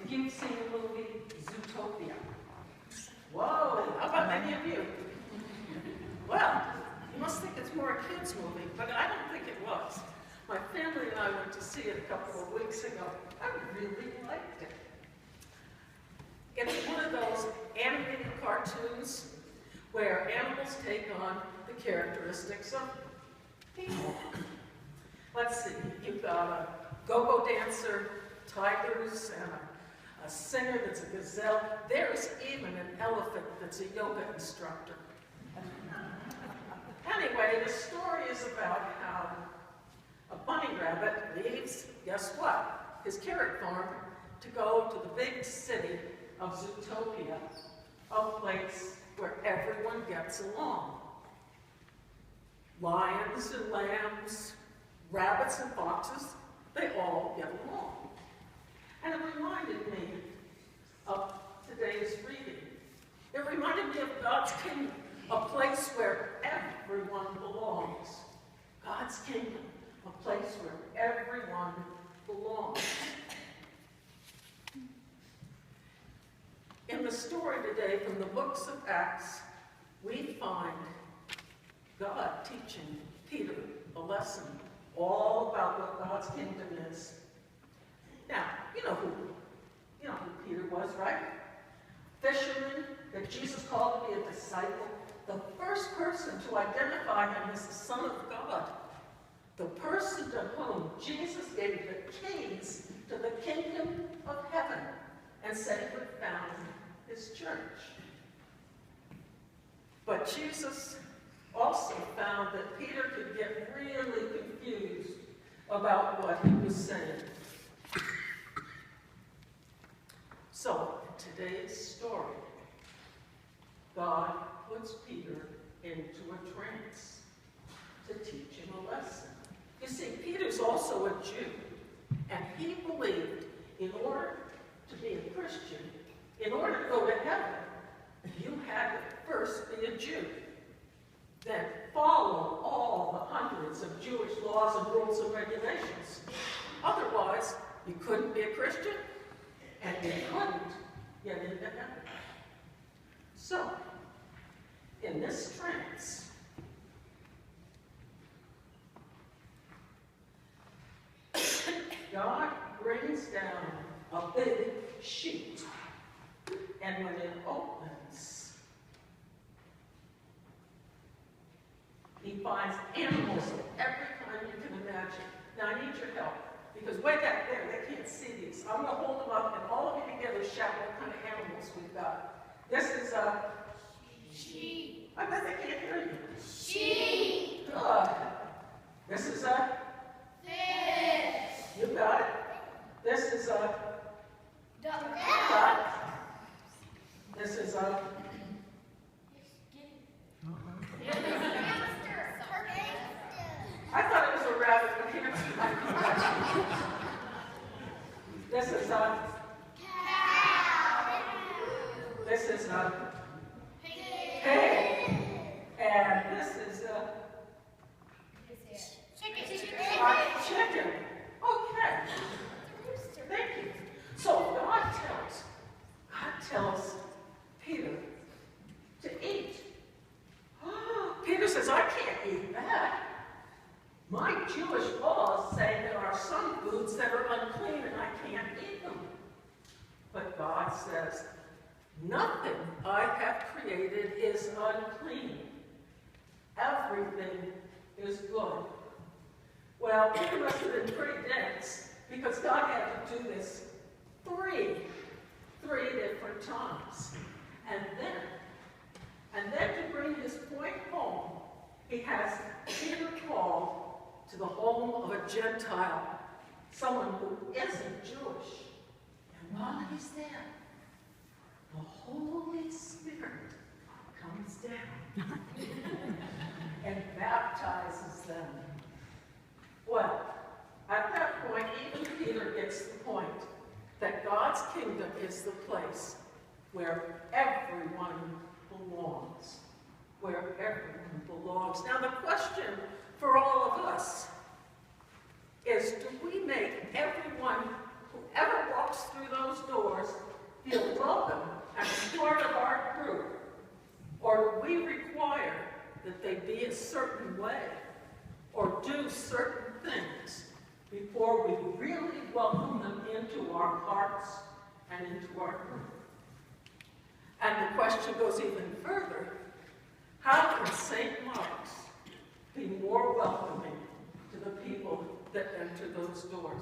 you've seen the movie Zootopia. Whoa, how about any of you? Well, you must think it's more a kid's movie, but I don't think it was. My family and I went to see it a couple of weeks ago. I really liked it. It's one of those animated cartoons where animals take on the characteristics of people. Let's see, you've got a go-go dancer, tigers, and a singer that's a gazelle. There's even an elephant that's a yoga instructor. Anyway, the story is about how a bunny rabbit leaves, guess what? His carrot farm to go to the big city of Zootopia, a place where everyone gets along. Lions and lambs, rabbits and foxes, they all get along. And it reminded me of today's reading. It reminded me of God's kingdom, a place where everyone belongs. God's kingdom, a place where everyone belongs. In the story today from the books of Acts, we find God teaching Peter a lesson all about what God's kingdom is. Now, you know who Peter was, right? Fisherman that Jesus called to be a disciple. The first person to identify him as the Son of God. The person to whom Jesus gave the keys to the kingdom of heaven and said he would found his church. But Jesus also found that Peter could get really confused about what he was saying. So, in today's story, God puts Peter into a trance to teach him a lesson. You see, Peter's also a Jew, and he believed in order to be a Christian, in order to go to heaven, you had to first be a Jew. Then follow all the hundreds of Jewish laws and rules and regulations. Otherwise, you couldn't be a Christian, and you couldn't get into heaven. So, in this trance, God brings down a big sheet, and when it opens, he finds animals of every kind you can imagine. Now, I need your help, because way back there, they can't see these. I'm going to hold them up, and all of you together shout what kind of animals we've got. This is a sheep. I bet they can't hear you. Sheep. Good. This is a fish. You got it. This is a duck. This is a I thought it was a rabbit, but here this is a cow. This is a pig. And this is a chicken. Okay. Thank you. So God tells Peter to eat. Peter says, I can't eat that. My Jewish laws say there are some foods that are unclean and I can't eat them. But God says, nothing I have created is unclean. Everything is good. Well, Peter must have been pretty dense because God had to do this three different times. And then to bring his point home, he has Peter called to the home of a Gentile, someone who isn't Jewish. And while he's there, the Holy Spirit comes down and baptizes them. Well, at that point, even Peter gets the point that God's kingdom is the place where everyone belongs. Where everyone belongs. Now the question for all of us is, do we make everyone who ever walks through those doors we require that they be a certain way or do certain things before we really welcome them into our hearts and into our home. And the question goes even further. How can St. Mark's be more welcoming to the people that enter those doors?